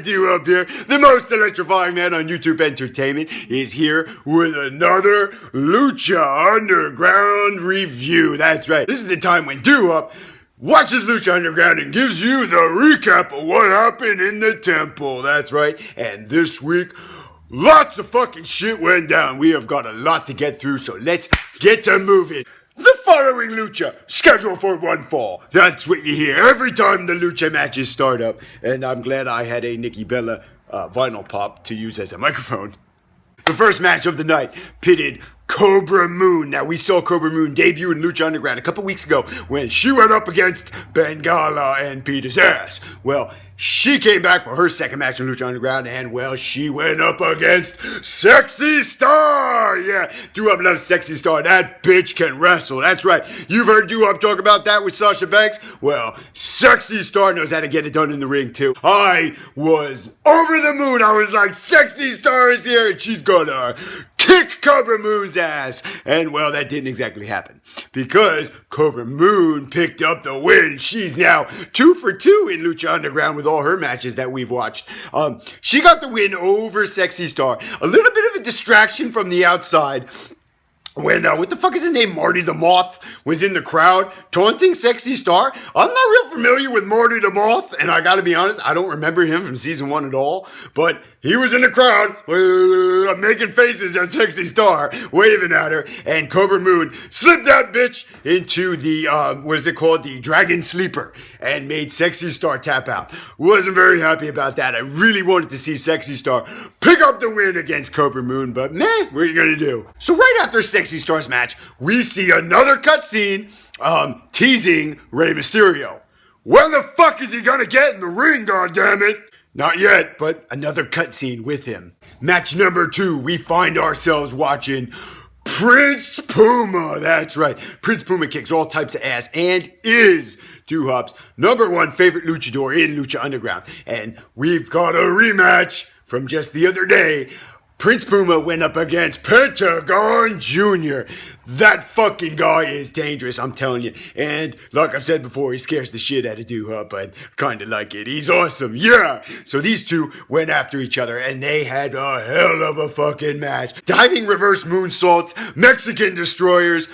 GREAT Duhop here, the most electrifying man on YouTube entertainment, is here with another Lucha Underground review. That's right, this is the time when Duhop watches Lucha Underground and gives you the recap of what happened in the temple. That's right, and this week, lots of fucking shit went down. We have got a lot to get through, so let's get to moving. The following Lucha, scheduled for one fall. That's what you hear every time the Lucha matches start up. And I'm glad I had a Nikki Bella vinyl pop to use as a microphone. The first match of the night pitted Cobra Moon. Now, we saw Cobra Moon debut in Lucha Underground a couple weeks ago when she went up against Bengala and Peter's ass. Well, she came back for her second match in Lucha Underground, and, well, she went up against Sexy Star! Yeah, Duhop loves Sexy Star. That bitch can wrestle. That's right. You've heard Duhop talk about that with Sasha Banks? Well, Sexy Star knows how to get it done in the ring, too. I was over the moon. I was like, Sexy Star is here, and she's gonna kick Cobra Moon's ass. And, well, that didn't exactly happen, because Cobra Moon picked up the win. She's now 2 for 2 in Lucha Underground with all her matches that we've watched. She got the win over Sexy Star. A little bit of a distraction from the outside when, what the fuck is his name? Marty the Moth was in the crowd taunting Sexy Star. I'm not real familiar with Marty the Moth, and I gotta be honest, I don't remember him from season 1 at all, but he was in the crowd making faces at Sexy Star, waving at her, and Cobra Moon slipped that bitch into the, what is it called? The Dragon Sleeper, and made Sexy Star tap out. Wasn't very happy about that. I really wanted to see Sexy Star pick up the win against Cobra Moon, but meh, what are you gonna do? So right after Sexy Star's match, we see another cutscene teasing Rey Mysterio. When the fuck is he gonna get in the ring, goddammit? Not yet, but another cutscene with him. Match number 2, we find ourselves watching Prince Puma. That's right, Prince Puma kicks all types of ass and is Duhop's #1 favorite luchador in Lucha Underground. And we've got a rematch from just the other day. Prince Puma went up against Pentagon Jr. That fucking guy is dangerous, I'm telling you. And like I've said before, he scares the shit out of Duhop, but kinda like it. He's awesome, yeah! So these two went after each other, and they had a hell of a fucking match. Diving reverse moonsaults, Mexican destroyers,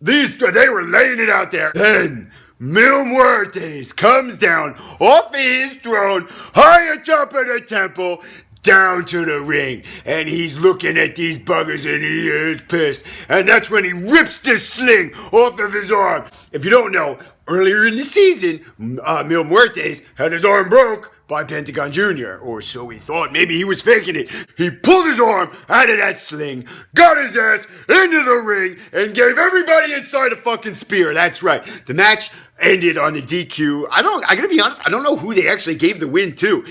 they were laying it out there. Then Mil Muertes comes down off his throne, high atop of the temple, down to the ring, and he's looking at these buggers and he is pissed. And that's when he rips the sling off of his arm. If you don't know, earlier in the season, Mil Muertes had his arm broke by Pentagon Jr., or so he thought. Maybe he was faking it. He pulled his arm out of that sling, got his ass into the ring, and gave everybody inside a fucking spear. That's right. The match ended on a DQ. I gotta be honest, I don't know who they actually gave the win to.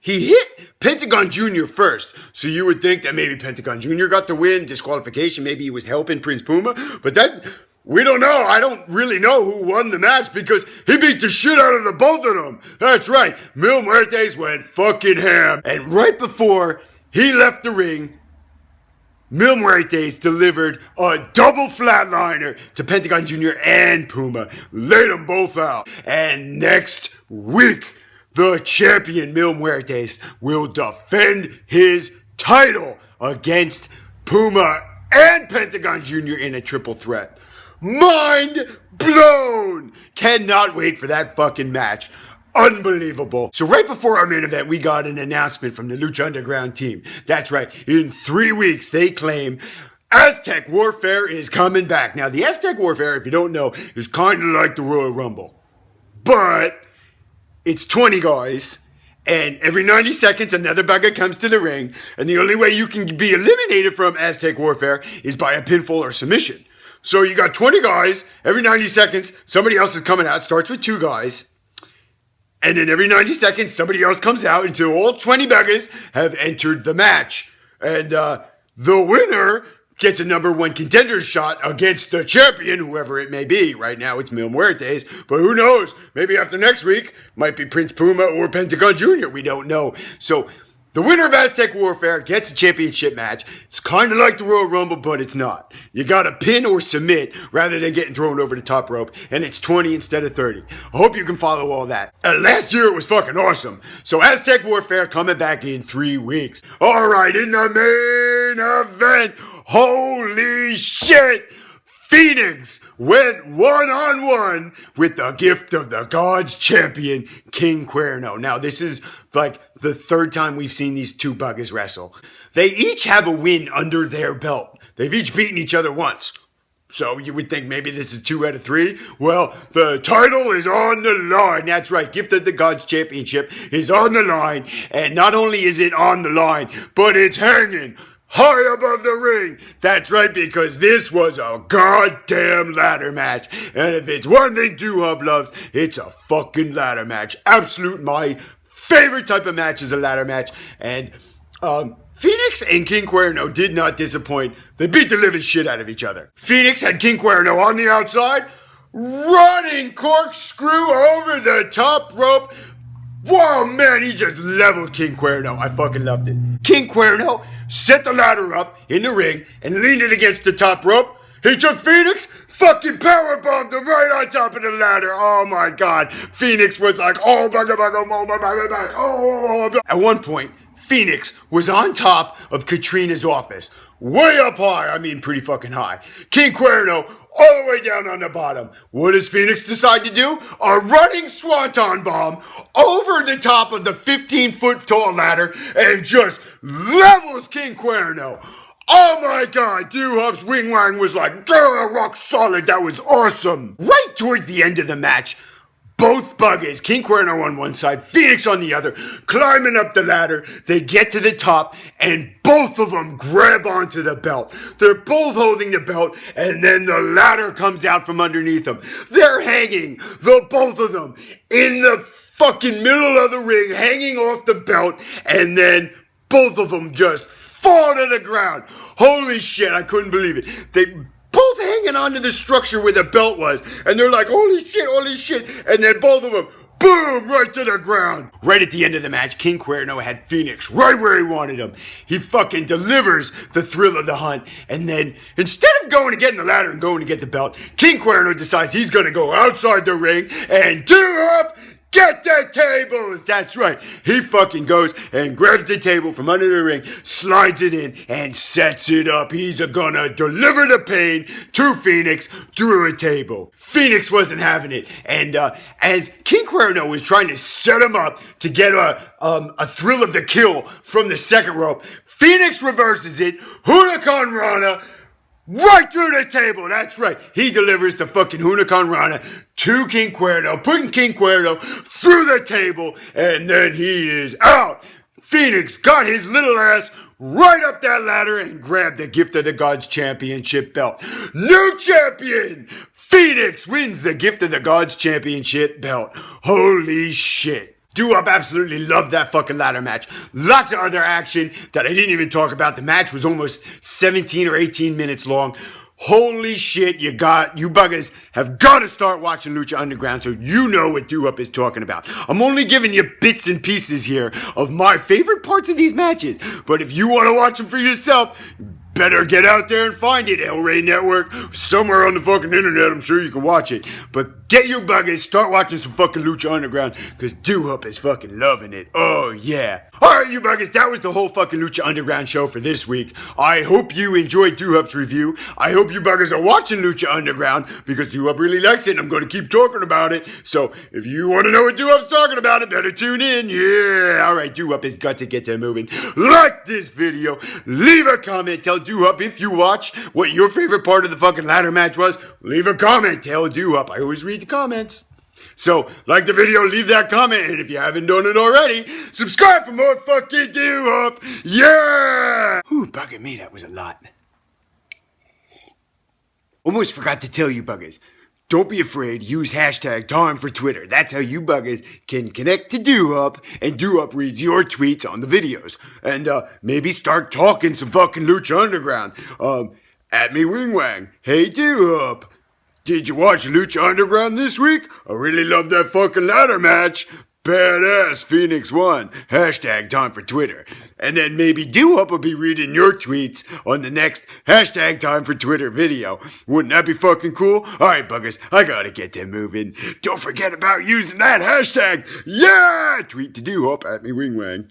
He hit Pentagon Jr. first, so you would think that maybe Pentagon Jr. got the win, disqualification, maybe he was helping Prince Puma, but that, we don't know. I don't really know who won the match because he beat the shit out of the both of them. That's right, Mil Muertes went fucking ham, and right before he left the ring, Mil Muertes delivered a double flatliner to Pentagon Jr. and Puma, laid them both out, and next week, the champion Mil Muertes will defend his title against Puma and Pentagon Jr. in a triple threat. Mind blown! Cannot wait for that fucking match. Unbelievable. So right before our main event, we got an announcement from the Lucha Underground team. That's right, in 3 weeks, they claim Aztec Warfare is coming back. Now, the Aztec Warfare, if you don't know, is kind of like the Royal Rumble. But it's 20 guys, and every 90 seconds, another bugger comes to the ring, and the only way you can be eliminated from Aztec Warfare is by a pinfall or submission. So you got 20 guys, every 90 seconds, somebody else is coming out, starts with 2 guys, and then every 90 seconds, somebody else comes out until all 20 buggers have entered the match. And the winner gets a #1 contender shot against the champion, whoever it may be. Right now it's Mil Muertes, but who knows? Maybe after next week, might be Prince Puma or Pentagon Jr. We don't know. So The winner of Aztec Warfare gets a championship match. It's kind of like the Royal Rumble, but it's not. You gotta pin or submit rather than getting thrown over the top rope, and it's 20 instead of 30. I hope you can follow all that. Last year it was fucking awesome. So Aztec Warfare coming back in 3 weeks. Alright, in the main event, holy shit! Phoenix went one-on-one with the gift of the Gods champion, King Cuerno. Now, this is like the third time we've seen these two buggers wrestle. They each have a win under their belt. They've each beaten each other once. So you would think maybe this is 2 out of 3? Well, the title is on the line. That's right. Gift of the Gods Championship is on the line. And not only is it on the line, but it's hanging high above the ring. That's right, because this was a goddamn ladder match. And if it's one thing Duhop loves, it's a fucking ladder match. Absolute my favorite type of match is a ladder match. And Phoenix and King Cuerno did not disappoint. They beat the living shit out of each other. Phoenix had King Cuerno on the outside, running corkscrew over the top rope. Whoa, man, he just leveled King Cuerno. I fucking loved it. King Cuerno set the ladder up in the ring and leaned it against the top rope. He took Phoenix, fucking powerbombed him right on top of the ladder. Oh my God. Phoenix was like, oh my God, oh. At one point, Phoenix was on top of Katrina's office. Way up high, I mean pretty fucking high. King Cuerno all the way down on the bottom. What does Phoenix decide to do? A running swanton bomb over the top of the 15-foot tall ladder and just levels King Cuerno. Oh my God, Duhop's wing wang was like, rock solid. That was awesome. Right towards the end of the match, both buggers, King Cuerno on one side, Phoenix on the other, climbing up the ladder. They get to the top, and both of them grab onto the belt. They're both holding the belt, and then the ladder comes out from underneath them. They're hanging, the both of them, in the fucking middle of the ring, hanging off the belt, and then both of them just fall to the ground. Holy shit, I couldn't believe it. They both hanging onto the structure where the belt was. And they're like, holy shit. And then both of them, boom, right to the ground. Right at the end of the match, King Cuerno had Phoenix right where he wanted him. He fucking delivers the thrill of the hunt. And then, instead of going to get in the ladder and going to get the belt, King Cuerno decides he's going to go outside the ring and Duhop, get the tables! That's right. He fucking goes and grabs the table from under the ring, slides it in, and sets it up. He's gonna deliver the pain to Phoenix through a table. Phoenix wasn't having it. And as King Cuerno was trying to set him up to get a thrill of the kill from the second rope, Phoenix reverses it. Huracan Rana right through the table. That's right. He delivers the fucking Huracan Rana to King Cuerno, putting King Cuerno through the table, and then he is out. Phoenix got his little ass right up that ladder and grabbed the Gift of the Gods Championship belt. New champion! Phoenix wins the Gift of the Gods Championship belt. Holy shit. Duhop absolutely loved that fucking ladder match. Lots of other action that I didn't even talk about. The match was almost 17 or 18 minutes long. Holy shit, you buggers have got to start watching Lucha Underground so you know what Duhop is talking about. I'm only giving you bits and pieces here of my favorite parts of these matches. But if you want to watch them for yourself, better get out there and find it. El Rey Network, somewhere on the fucking internet, I'm sure you can watch it. But get your buggers, start watching some fucking Lucha Underground, because Duhop is fucking loving it. Oh yeah. Alright, you buggers, that was the whole fucking Lucha Underground show for this week. I hope you enjoyed Duhop's review. I hope you buggers are watching Lucha Underground, because Duhop really likes it, and I'm going to keep talking about it. So, if you want to know what Duhop's talking about, it better tune in. Yeah. Alright, Duhop has got to get to moving. Like this video, leave a comment, tell Duhop if you watch what your favorite part of the fucking ladder match was. Leave a comment, tell Duhop. I always read the comments. So, like the video, leave that comment, and if you haven't done it already, subscribe for more fucking Duhop. Yeah! Ooh, bugging me, that was a lot. Almost forgot to tell you buggers. Don't be afraid, use hashtag Time for Twitter. That's how you buggers can connect to Duhop, and Duhop reads your tweets on the videos. And maybe start talking some fucking Lucha Underground. At me Wing Wang. Hey Duhop, did you watch Lucha Underground this week? I really love that fucking ladder match. badass Phoenix 1, hashtag time for Twitter. And then maybe Duhop will be reading your tweets on the next hashtag time for Twitter video. Wouldn't that be fucking cool? Alright, buggers, I gotta get them moving. Don't forget about using that hashtag. Yeah! Tweet to Duhop at me wingwang.